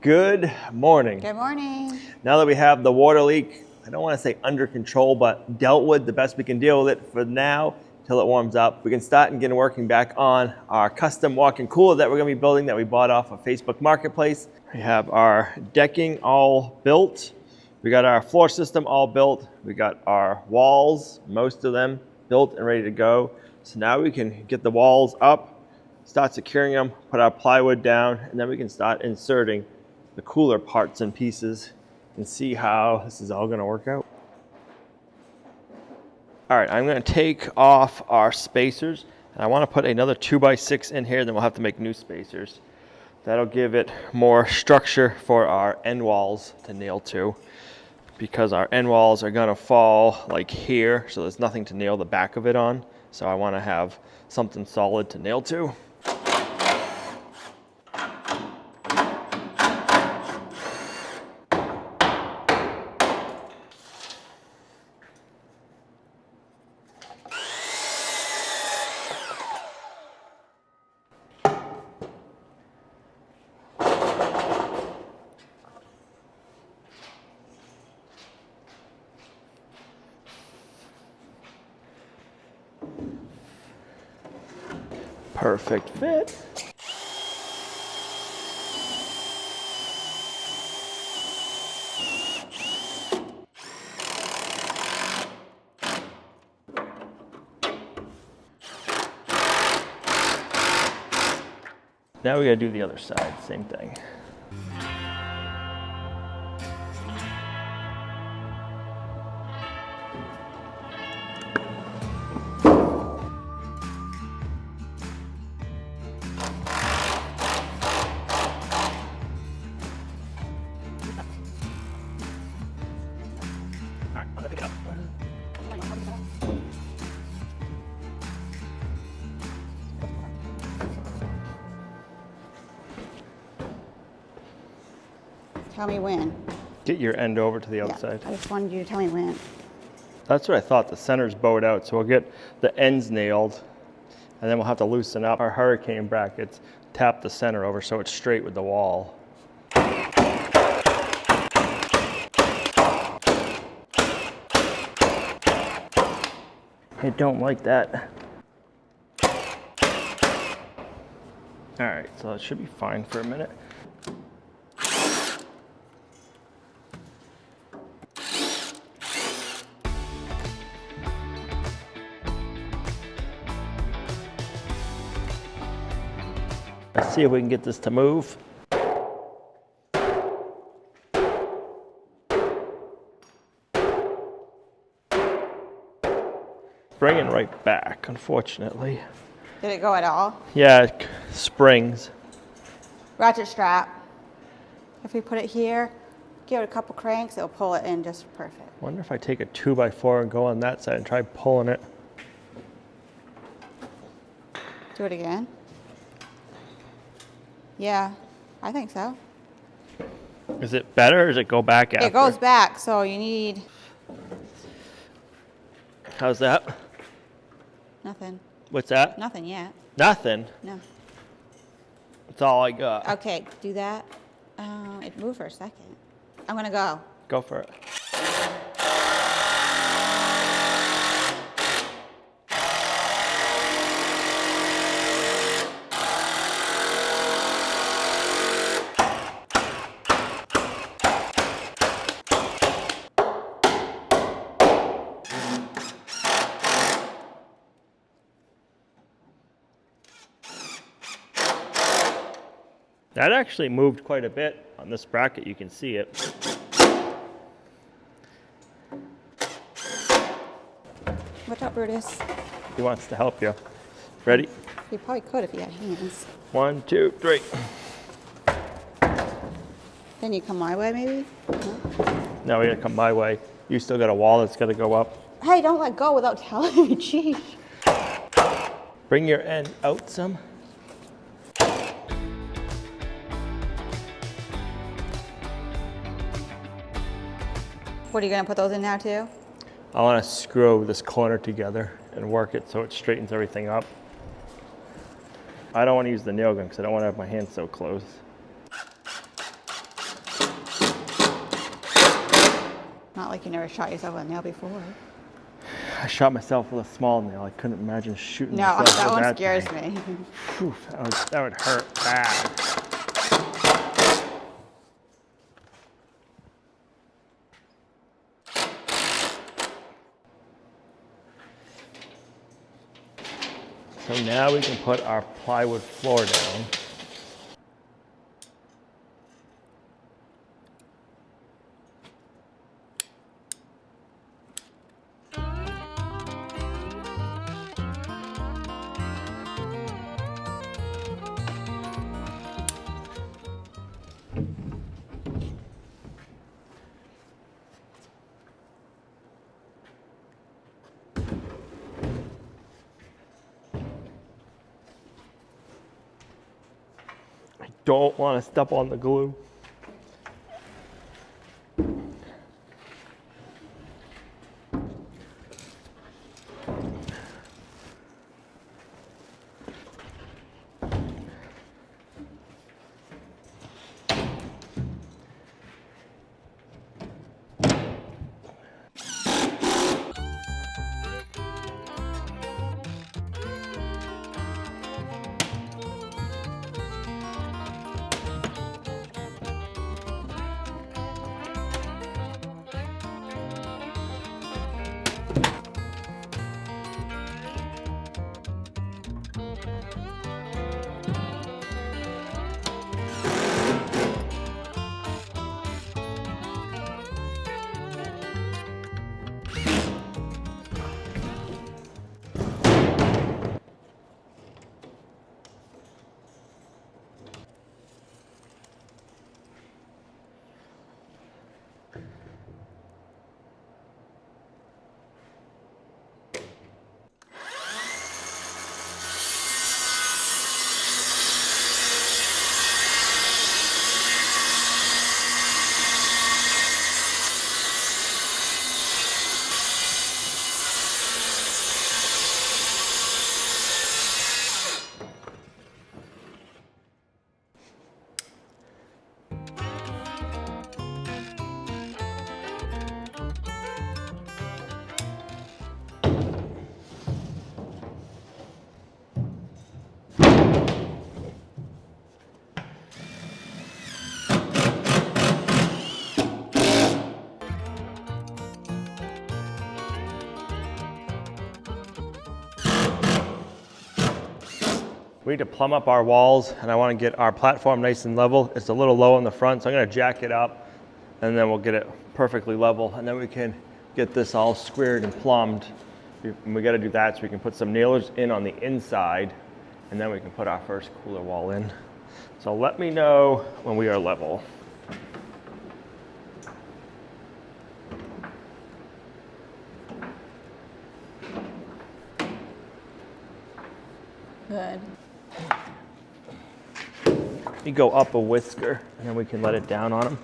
Good morning. Good morning. Now that we have the water leak, I don't want to say under control, but dealt with the best we can deal with it for now till it warms up. We can start and get working back on our custom walk-in cooler that we're going to be building that we bought off of Facebook Marketplace. We have our decking all built. We got our floor system all built. We got our walls, most of them, built and ready to go. So now we can get the walls up, start securing them, put our plywood down, and then we can start inserting the cooler parts and pieces and see how this is all going to work out. All right, I'm going to take off our spacers, and I want to put another 2x6 in here, then we'll have to make new spacers. That'll give it more structure for our end walls to nail to, because our end walls are going to fall like here, so there's nothing to nail the back of it on. So I want to have something solid to nail to. Perfect fit. Now we gotta do the other side, same thing. Tell me when. Get your end over to the outside. I just wanted you to tell me when. That's what I thought. The center's bowed out, so we'll get the ends nailed, and then we'll have to loosen up our hurricane brackets, tap the center over so it's straight with the wall. I don't like that. All right, so it should be fine for a minute. Let's see if we can get this to move. Bringing right back, unfortunately. Did it go at all? Yeah, it springs. Ratchet strap. If we put it here, give it a couple cranks, it'll pull it in just perfect. Wonder if I take a 2x4 and go on that side and try pulling it. Do it again. Yeah, I think so. Is it better or does it go back after? It goes back, so you need... How's that? Nothing. What's that? Nothing yet. Nothing? No. That's all I got. Okay, do that. It moved for a second. I'm gonna go. Go for it. That actually moved quite a bit on this bracket, you can see it. What's up, Brutus? He wants to help you. Ready? He probably could if he had hands. 1, 2, 3. Then you come my way, maybe? No? Now we gotta come my way. You still got a wall that's gotta go up. Hey, don't let go without telling me, jeez. Bring your end out some. What, are you gonna put those in now too? I want to screw this corner together and work it so it straightens everything up. I don't want to use the nail gun because I don't want to have my hands so close. Not like you never shot yourself with a nail before. I shot myself with a small nail. I couldn't imagine shooting No, myself that with one that scares thing. me. Whew, that would hurt bad. So now we can put our plywood floor down. I don't want to step on the glue. We need to plumb up our walls, and I want to get our platform nice and level. It's a little low in the front, so I'm going to jack it up, and then we'll get it perfectly level, and then we can get this all squared and plumbed. And we got to do that so we can put some nailers in on the inside, and then we can put our first cooler wall in. So let me know when we are level. Good. You go up a whisker, and then we can let it down on them.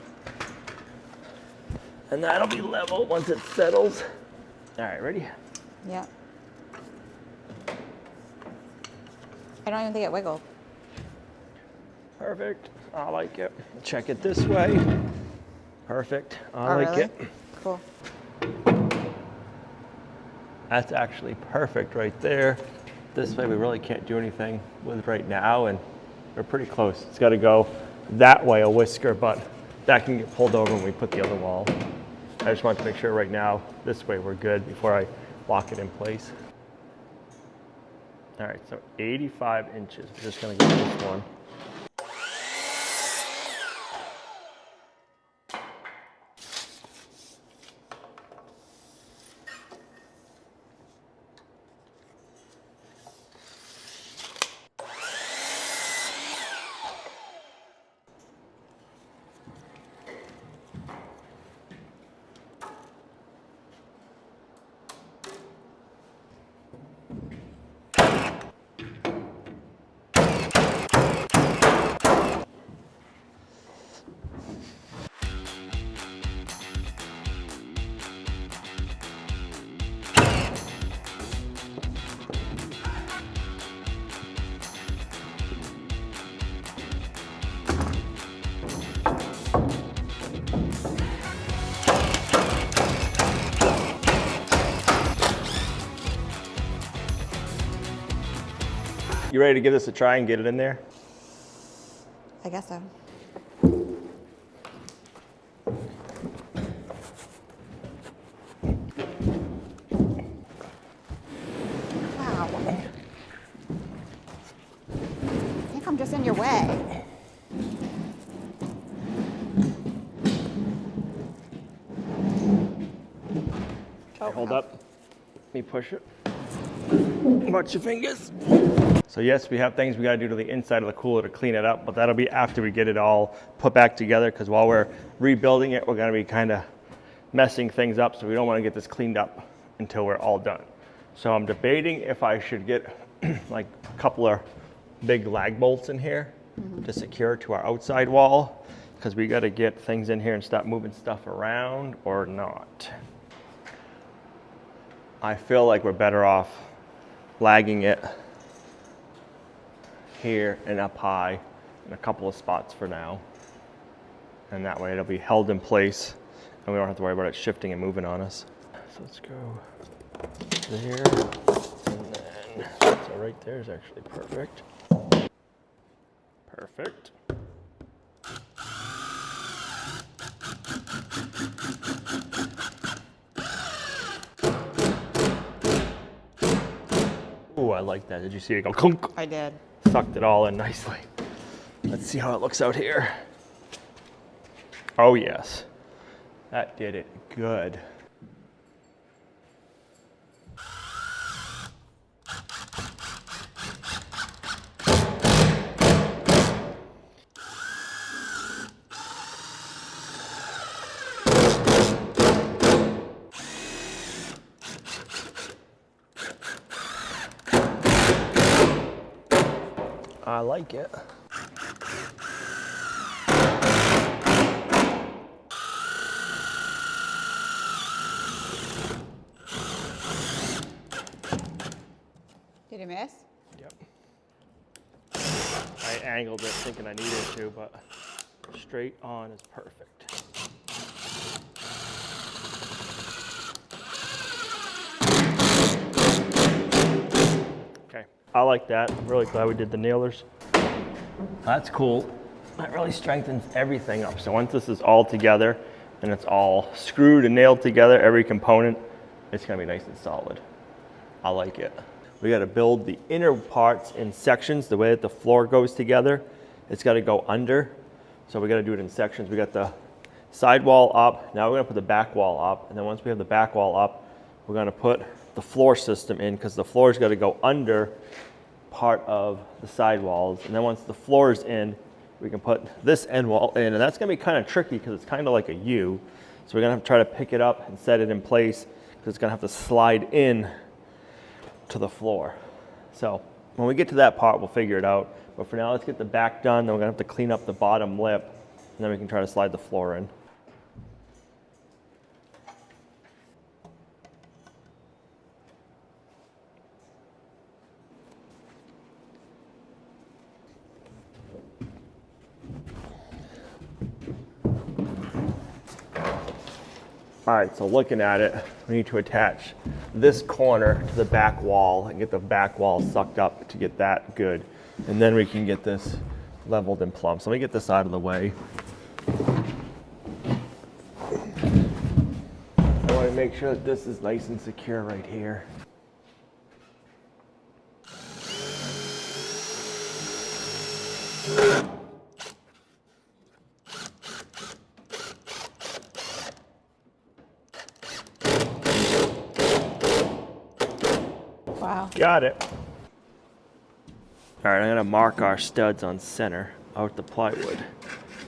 And that'll be level once it settles. All right, ready? Yep. I don't even think it wiggled. Perfect. I like it. Check it this way. Perfect. I like really? it. Cool. That's actually perfect right there. This way we really can't do anything with right now, and we're pretty close. It's got to go that way a whisker, but that can get pulled over when we put the other wall. I just want to make sure right now this way we're good before I lock it in place. All right, so 85 inches. We're just going to get this one. You ready to give this a try and get it in there? I guess so. Wow. I think I'm just in your way. Okay, hold up. Let me push it. Watch your fingers. So yes, we have things we gotta do to the inside of the cooler to clean it up, but that'll be after we get it all put back together, because while we're rebuilding it, we're gonna be kind of messing things up, so we don't wanna get this cleaned up until we're all done. So I'm debating if I should get like a couple of big lag bolts in here to secure to our outside wall, because we gotta get things in here and start moving stuff around, or not. I feel like we're better off lagging it here and up high in a couple of spots for now. And that way it'll be held in place and we don't have to worry about it shifting and moving on us. So let's go there, and then, so right there is actually perfect. Perfect. Ooh, I like that. Did you see it go clunk? I did. Sucked it all in nicely. Let's see how it looks out here. Oh yes, that did it good. I like it. Did you miss? Yep. I angled it thinking I needed to, but straight on is perfect. Okay, I like that. I'm really glad we did the nailers. That's cool. That really strengthens everything up. So once this is all together and it's all screwed and nailed together, every component, it's gonna be nice and solid. I like it. We gotta build the inner parts in sections, the way that the floor goes together. It's gotta go under. So we gotta do it in sections. We got the side wall up. Now we're gonna put the back wall up. And then once we have the back wall up, we're gonna put the floor system in, because the floor's gotta go under part of the side walls. And then once the floor is in, we can put this end wall in. And that's gonna be kind of tricky because it's kind of like a U. So we're gonna have to try to pick it up and set it in place, because it's gonna have to slide in to the floor. So when we get to that part, we'll figure it out. But for now, let's get the back done. Then we're gonna have to clean up the bottom lip, and then we can try to slide the floor in. All right, so looking at it, we need to attach this corner to the back wall and get the back wall sucked up to get that good. And then we can get this leveled and plumb. So let me get this out of the way. I want to make sure that this is nice and secure right here. Wow. Got it. All right, I'm gonna mark our studs on center out the plywood.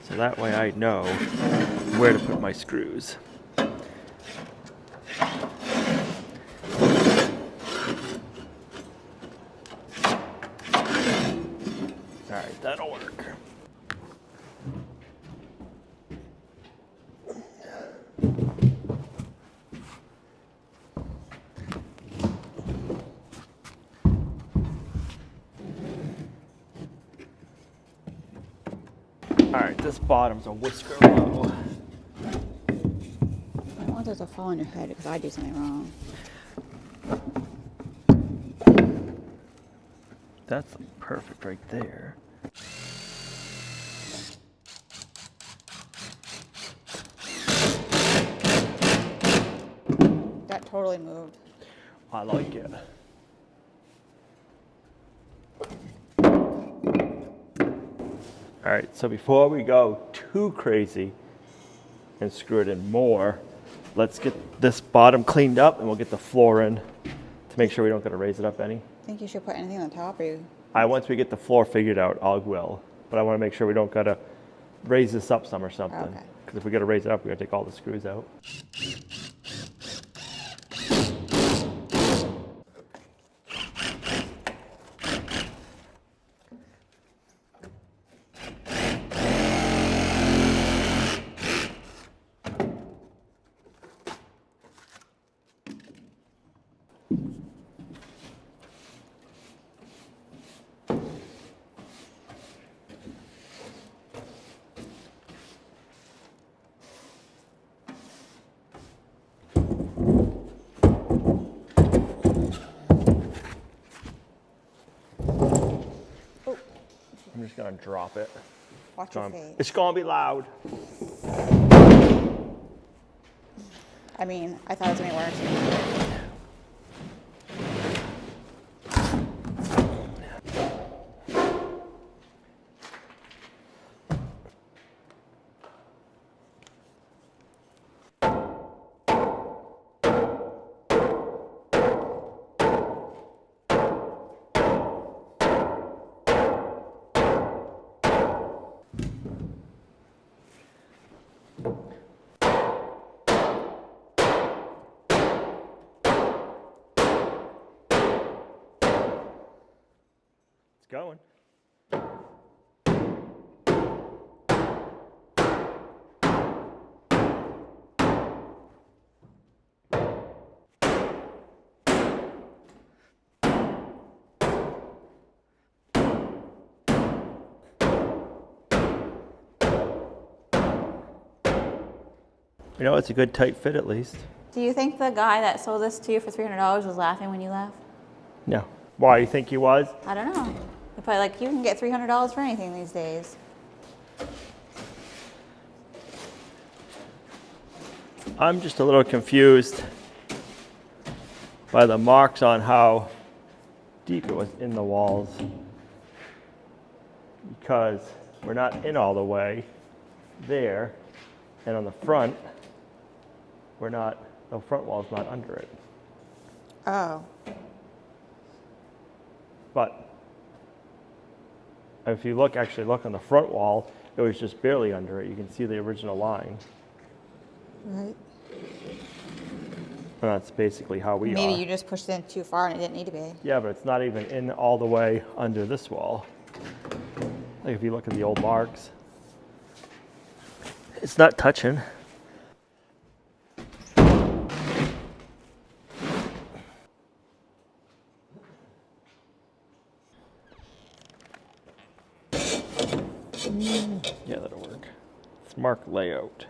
So that way I know where to put my screws. All right, that'll work. All right, this bottom's a whisker low. I don't want those to fall on your head because I do something wrong. That's perfect right there. That totally moved. I like it. All right, so before we go too crazy and screw it in more, let's get this bottom cleaned up and we'll get the floor in to make sure we don't gotta raise it up any. Think you should put anything on top, or you? Once we get the floor figured out, I will. But I wanna make sure we don't gotta raise this up some or something. Okay. Because if we gotta raise it up, we gotta take all the screws out. I'm just gonna drop it. Watch your face. It's gonna be loud. I mean, I thought it was gonna be worse. It's going. You know, it's a good tight fit at least. Do you think the guy that sold this to you for $300 was laughing when you left? No. Why, you think he was? I don't know. They're probably like, you can get $300 for anything these days. I'm just a little confused by the marks on how deep it was in the walls, because we're not in all the way there, and on the front, we're not, the front wall's not under it. Oh. But if you actually look on the front wall, it was just barely under it. You can see the original line. Right. And that's basically how we are. Maybe you just pushed it in too far and it didn't need to be. Yeah, but it's not even in all the way under this wall. Like if you look at the old marks, it's not touching. Yeah, that'll work. It's mark layout.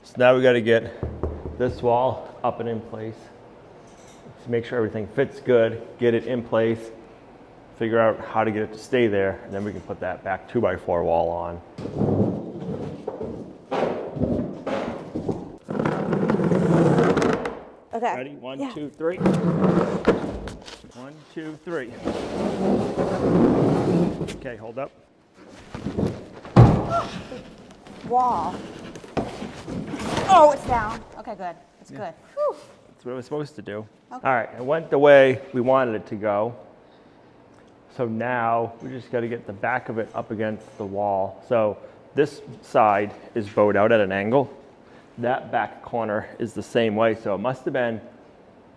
So now we got to get this wall up and in place. To make sure everything fits good, get it in place, figure out how to get it to stay there, and then we can put that back 2x4 wall on. Okay. Ready? One, Yeah. 2, 3. 1, 2, 3. Okay, hold up. Wall. Oh, it's down. Okay, good. It's good. Whew. That's what it was supposed to do. Okay. All right, it went the way we wanted it to go. So now we just got to get the back of it up against the wall. So this side is bowed out at an angle. That back corner is the same way. So it must have been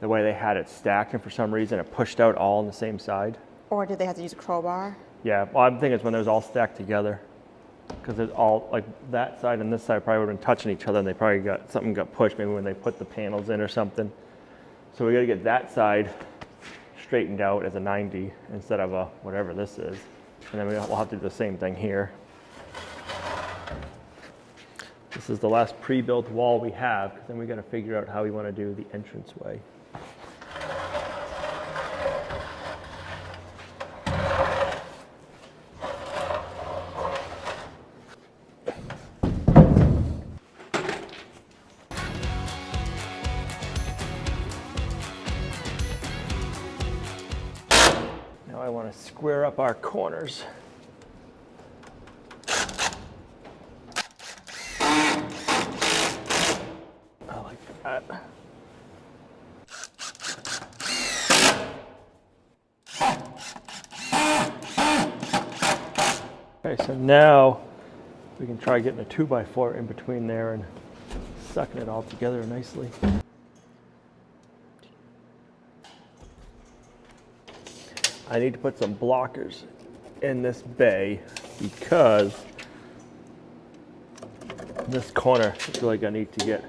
the way they had it stacked, and for some reason it pushed out all on the same side. Or did they have to use a crowbar? Yeah, well, I'm thinking it's when it was all stacked together. because it's all like that side and this side probably would have been touching each other, and they probably got pushed maybe when they put the panels in or something. So we got to get that side straightened out as a 90 instead of a whatever this is, and then we'll have to do the same thing here. This is the last pre-built wall we have, because then we got to figure out how we want to do the entranceway. Now I want to square up our corners. Okay, so now we can try getting a 2x4 in between there and sucking it all together nicely. I need to put some blockers in this bay because this corner is really gonna need to get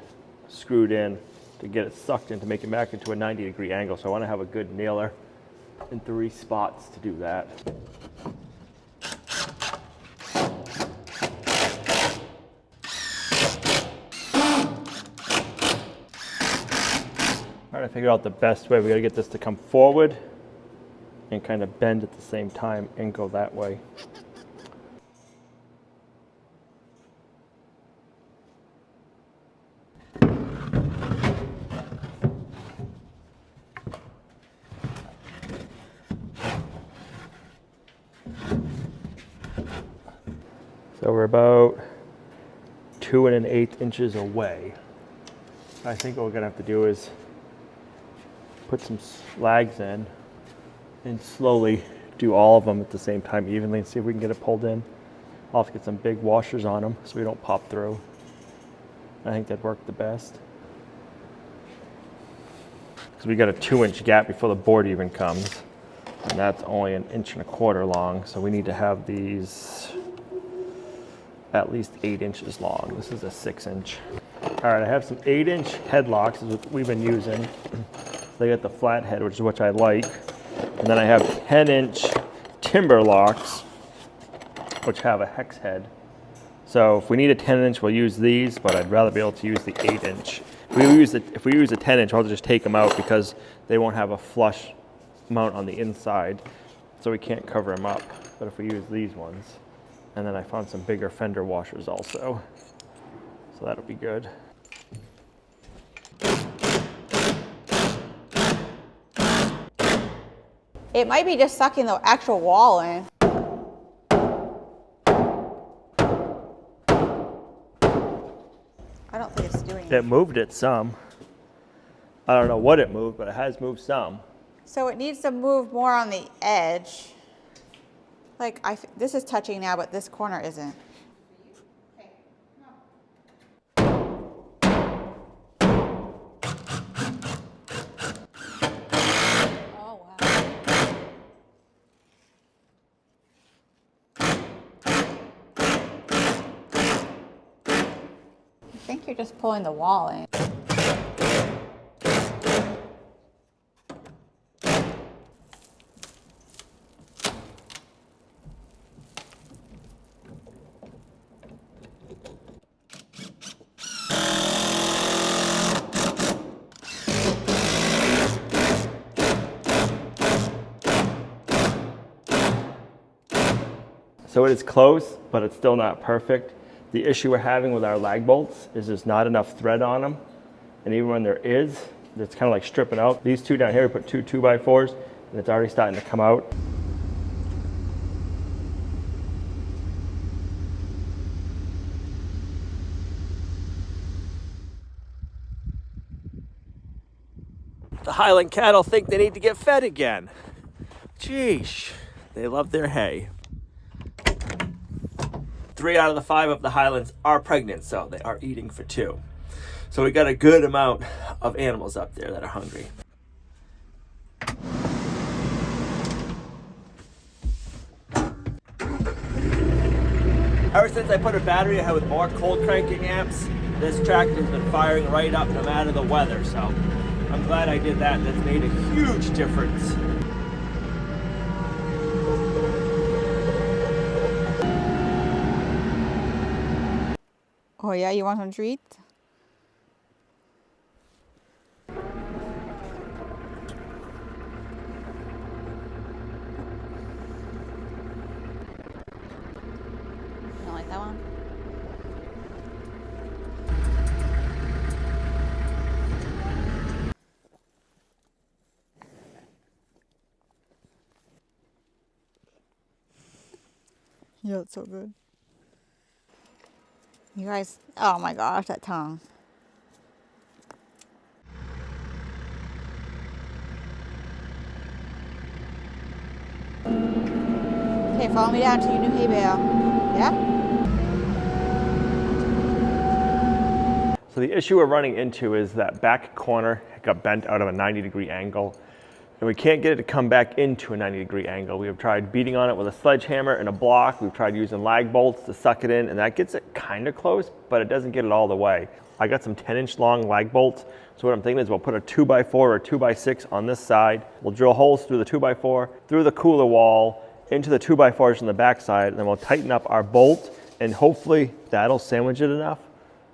screwed in to get it sucked in to make it back into a 90-degree angle. So I want to have a good nailer in 3 spots to do that. Trying to figure out the best way. We got to get this to come forward and kind of bend at the same time and go that way. So we're about 2 1/8 inches away. I think what we're gonna have to do is put some slags in and slowly do all of them at the same time evenly and see if we can get it pulled in. I'll have to get some big washers on them so we don't pop through. I think that'd work the best. Because we got a 2-inch gap before the board even comes. And that's only 1 1/4 inches long, so we need to have these at least 8 inches long. This is a 6-inch. All right, I have some 8-inch headlocks, is what we've been using. They got the flat head, which I like. And then I have 10-inch timber locks, which have a hex head. So if we need a 10-inch, we'll use these, but I'd rather be able to use the 8-inch. If we use a 10-inch, I'll just take them out because they won't have a flush mount on the inside, so we can't cover them up. But if we use these ones, and then I found some bigger fender washers also, so that'll be good. It might be just sucking the actual wall in. I don't think it's doing it. It moved it some. I don't know what it moved, but it has moved some. So it needs to move more on the edge. Like, this is touching now, but this corner isn't. Oh, wow. I think you're just pulling the wall in. So it is close, but it's still not perfect. The issue we're having with our lag bolts is there's not enough thread on them. And even when there is, it's kind of like stripping out. These two down here, we put 2 2x4s, and it's already starting to come out. The Highland cattle think they need to get fed again. Jeesh, they love their hay. 3 out of the 5 of the Highlands are pregnant, so they are eating for 2. So we got a good amount of animals up there that are hungry. Ever since I put a battery ahead with more cold cranking amps, this tractor's been firing right up no matter the weather. So I'm glad I did that. That's made a huge difference. Oh yeah, you want some treats? You don't like that one? Yeah, it's so good. You guys, oh my gosh, that tongue. Okay, follow me down to your new hay bale. Yeah? So the issue we're running into is that back corner got bent out of a 90-degree angle, and we can't get it to come back into a 90-degree angle. We have tried beating on it with a sledgehammer and a block. We've tried using lag bolts to suck it in, and that gets it kind of close, but it doesn't get it all the way. I got some 10-inch long lag bolts, so what I'm thinking is we'll put a 2x4 or a 2x6 on this side. We'll drill holes through the 2x4, through the cooler wall, into the 2x4s on the back side, and then we'll tighten up our bolt, and hopefully that'll sandwich it enough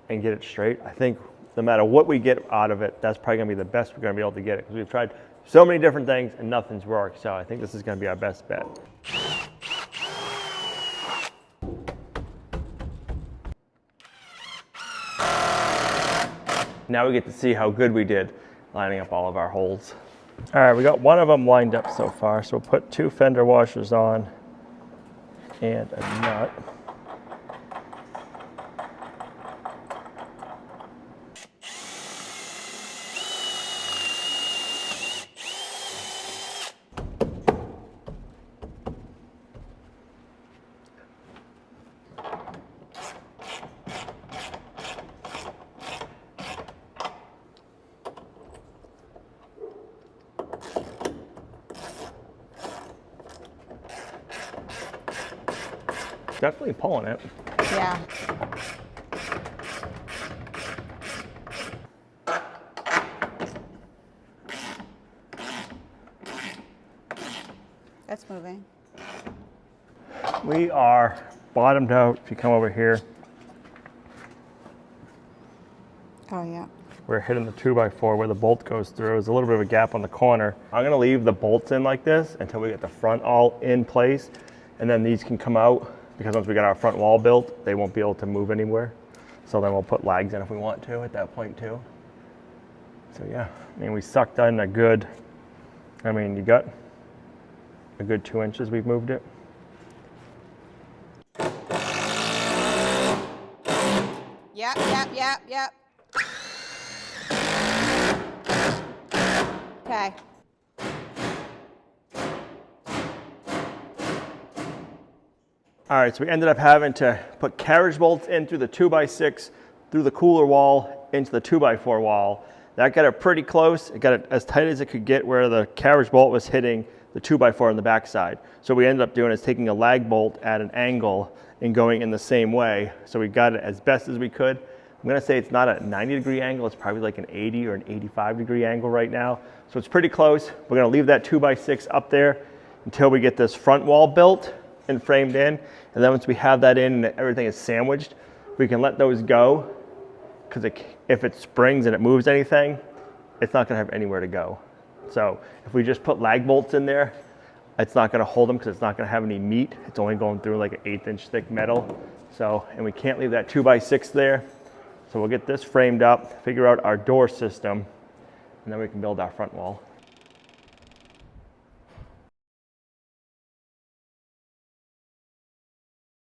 and get it straight. I think no matter what we get out of it, that's probably gonna be the best we're gonna be able to get it, because we've tried so many different things and nothing's worked. So I think this is gonna be our best bet. Now we get to see how good we did lining up all of our holes. All right, we got one of them lined up so far. So we'll put 2 fender washers on and a nut. Definitely pulling it. Yeah. That's moving. We are bottomed out. If you come over here, Oh yeah. we're hitting the 2x4 where the bolt goes through. There's a little bit of a gap on the corner. I'm gonna leave the bolts in like this until we get the front all in place, and then these can come out, because once we get our front wall built, they won't be able to move anywhere. So then we'll put lags in if we want to at that point too. So yeah, I mean, we sucked in a good, I mean, you got a good 2 inches we've moved it. Yep. Okay. All right, so we ended up having to put carriage bolts in through the 2x6, through the cooler wall, into the 2x4 wall. That got it pretty close. It got it as tight as it could get where the carriage bolt was hitting the 2x4 on the backside. So what we ended up doing is taking a lag bolt at an angle and going in the same way. So we got it as best as we could. I'm gonna say it's not a 90-degree angle, it's probably like an 80 or an 85-degree angle right now. So it's pretty close. We're gonna leave that 2x6 up there until we get this front wall built and framed in. And then once we have that in and everything is sandwiched, we can let those go, because if it springs and it moves anything, it's not gonna have anywhere to go. So if we just put lag bolts in there, it's not gonna hold them because it's not gonna have any meat. It's only going through like an 1/8 inch thick metal. So, and we can't leave that 2x6 there. So we'll get this framed up, figure out our door system, and then we can build our front wall.